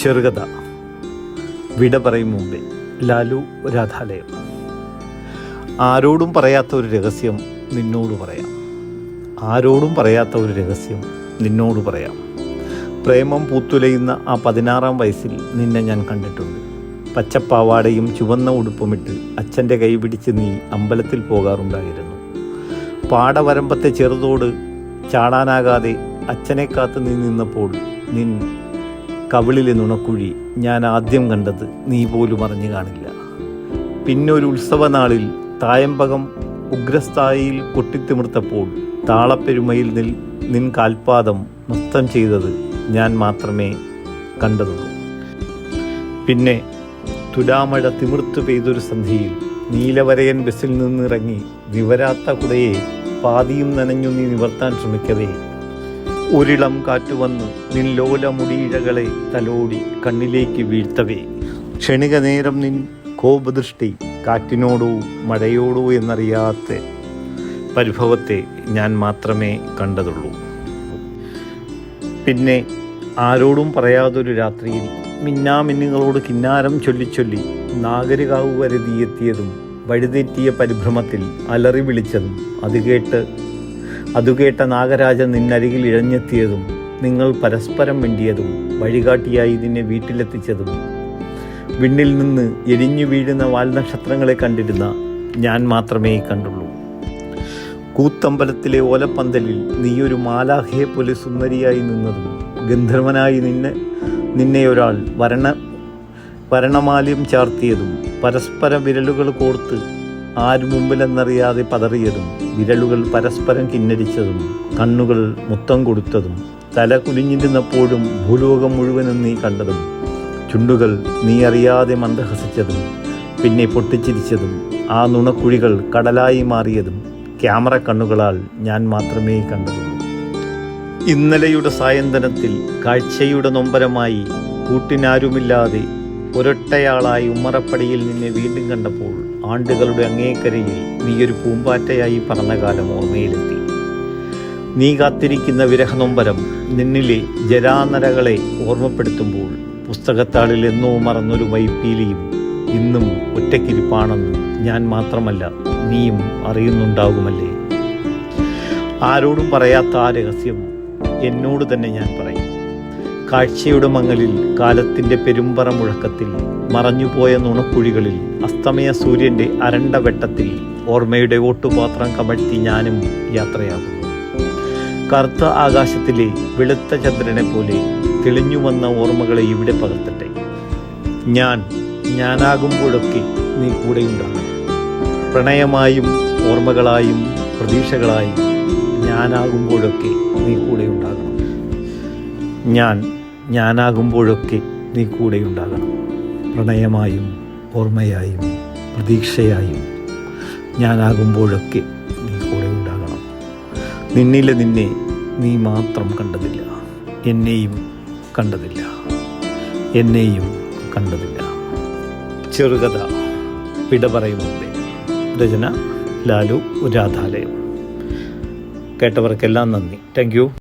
ചെറുകഥ വിട പറയും മുമ്പേ. ലാലു രാധാലയം. ആരോടും പറയാത്ത ഒരു രഹസ്യം നിന്നോട് പറയാം. ആരോടും പറയാത്ത ഒരു രഹസ്യം നിന്നോട് പറയാം. പ്രേമം പൂത്തുലയുന്ന ആ 16-ാം വയസ്സിൽ നിന്നെ ഞാൻ കണ്ടിട്ടുണ്ട്. പച്ചപ്പാവാടയും ചുവന്ന ഉടുപ്പുമിട്ട് അച്ഛൻ്റെ കൈ പിടിച്ച് നീ അമ്പലത്തിൽ പോകാറുണ്ടായിരുന്നു. പാടവരമ്പത്തെ ചെറുതോട് ചാടാനാകാതെ അച്ഛനെ കാത്ത് നീ നിന്നപ്പോൾ നിൻ കവിളിലെ നുണക്കുഴി ഞാൻ ആദ്യം കണ്ടത് നീ പോലും അറിഞ്ഞു കാണില്ല. പിന്നെ ഒരു ഉത്സവനാളിൽ തായമ്പകം ഉഗ്രസ്ഥായിയിൽ കൊട്ടിത്തിമിർത്തപ്പോൾ താളപ്പെരുമയിൽ നിൻ കാൽപാദം നൃത്തം ചെയ്തത് ഞാൻ മാത്രമേ കണ്ടതുള്ളൂ. പിന്നെ തുലാമഴ തിമിർത്തു പെയ്തൊരു സന്ധ്യയിൽ നീലവരയൻ ബസ്സിൽ നിന്നിറങ്ങി വിവരാത്ത കുടയെ പാതിയും നനഞ്ഞു നീ നിവർത്താൻ ശ്രമിക്കവേ ഒരിളം കാറ്റുവന്ന് നിൻ ലോല മുടിയിഴകളെ തലോടി കണ്ണിലേക്ക് വീഴ്ത്തവേ ക്ഷണിക നേരം നിൻ കോപദൃഷ്ടി കാറ്റിനോടോ മഴയോടോ എന്നറിയാത്ത പരിഭവത്തെ ഞാൻ മാത്രമേ കണ്ടതുള്ളൂ. പിന്നെ ആരോടും പറയാതൊരു രാത്രിയിൽ മിന്നാമിന്നുകളോട് കിന്നാരം ചൊല്ലിച്ചൊല്ലി നാഗരികാവ് വരെ തീയെത്തിയതും വഴിതെറ്റിയ പരിഭ്രമത്തിൽ അലറി വിളിച്ചതും അതുകേട്ട നാഗരാജൻ നിന്നരികിൽ ഇഴഞ്ഞെത്തിയതും നിങ്ങൾ പരസ്പരം മിണ്ടിയതും വഴികാട്ടിയായി നിന്നെ വീട്ടിലെത്തിച്ചതും വിണ്ണിൽ നിന്ന് എരിഞ്ഞു വീഴുന്ന വാൽനക്ഷത്രങ്ങളെ കണ്ടിരുന്ന ഞാൻ മാത്രമേ കണ്ടുള്ളൂ. കൂത്തമ്പലത്തിലെ ഓലപ്പന്തലിൽ നീയൊരു മാലാഖയെ പോലെ സുന്ദരിയായി നിന്നതും ഗന്ധർവനായി നിന്നെ ഒരാൾ വരണമാല്യം ചാർത്തിയതും പരസ്പര വിരലുകൾ കോർത്ത് ആര് മുമ്പിലെന്നറിയാതെ പതറിയതും വിരലുകൾ പരസ്പരം കിന്നരിച്ചതും കണ്ണുകൾ മുത്തം കൊടുത്തതും തല കുനിഞ്ഞിരുന്നപ്പോഴും ഭൂലോകം മുഴുവനും നീ കണ്ടതും ചുണ്ടുകൾ നീ അറിയാതെ മന്ദഹസിച്ചതും പിന്നെ പൊട്ടിച്ചിരിച്ചതും ആ നുണക്കുഴികൾ കടലായി മാറിയതും ക്യാമറ കണ്ണുകളാൽ ഞാൻ മാത്രമേ കണ്ടതുള്ളൂ. ഇന്നലെയുടെ സായന്തനത്തിൽ കാഴ്ചയുടെ നൊമ്പരമായി കൂട്ടിനാരുമില്ലാതെ ഒരൊറ്റയാളായി ഉമ്മറപ്പടിയിൽ നിന്നെ വീണ്ടും കണ്ടപ്പോൾ ആണ്ടുകളുടെ അങ്ങേക്കരയിൽ നീയൊരു പൂമ്പാറ്റയായി പറന്ന കാലം ഓർമ്മയിലെത്തി. നീ കാത്തിരിക്കുന്ന വിരഹനൊമ്പരം നിന്നിലെ ജരാനരകളെ ഓർമ്മപ്പെടുത്തുമ്പോൾ പുസ്തകത്താളിൽ എന്നോ മറന്നൊരു വൈപ്പീലിയും ഇന്നും ഒറ്റയ്ക്കിരിപ്പാണെന്ന് ഞാൻ മാത്രമല്ല നീയും അറിയുന്നുണ്ടാകുമല്ലേ. ആരോടും പറയാത്ത ആ രഹസ്യം എന്നോട് തന്നെ ഞാൻ പറയും. കാഴ്ചയുടെ മങ്ങലിൽ കാലത്തിൻ്റെ പെരുമ്പറ മുഴക്കത്തിൽ മറഞ്ഞുപോയ നുണക്കുഴികളിൽ അസ്തമയ സൂര്യൻ്റെ അരണ്ട വെട്ടത്തിൽ ഓർമ്മയുടെ ഓട്ടുപാത്രം കമഴ്ത്തി ഞാനും യാത്രയാകുന്നു. കറുത്ത ആകാശത്തിലെ വെളുത്ത ചന്ദ്രനെ പോലെ തെളിഞ്ഞു വന്ന ഓർമ്മകളെ ഇവിടെ പകർത്തട്ടെ. ഞാനാകുമ്പോഴൊക്കെ നീ കൂടെയുണ്ടാകണം. പ്രണയമായും ഓർമ്മകളായും പ്രതീക്ഷകളായും ഞാനാകുമ്പോഴൊക്കെ നീ കൂടെയുണ്ടാകണം. ഞാനാകുമ്പോഴൊക്കെ നീ കൂടെയുണ്ടാകണം. പ്രണയമായും ഓർമ്മയായും പ്രതീക്ഷയായും ഞാനാകുമ്പോഴൊക്കെ നീ കൂടെയുണ്ടാകണം. നിന്നിലെ നിന്നെ നീ മാത്രം കണ്ടതില്ല, എന്നെയും കണ്ടതില്ല. ചെറുകഥ വിട പറയും മുമ്പേ. രചന ലാലു രാധാലയം. കേട്ടവർക്കെല്ലാം നന്ദി. Thank you.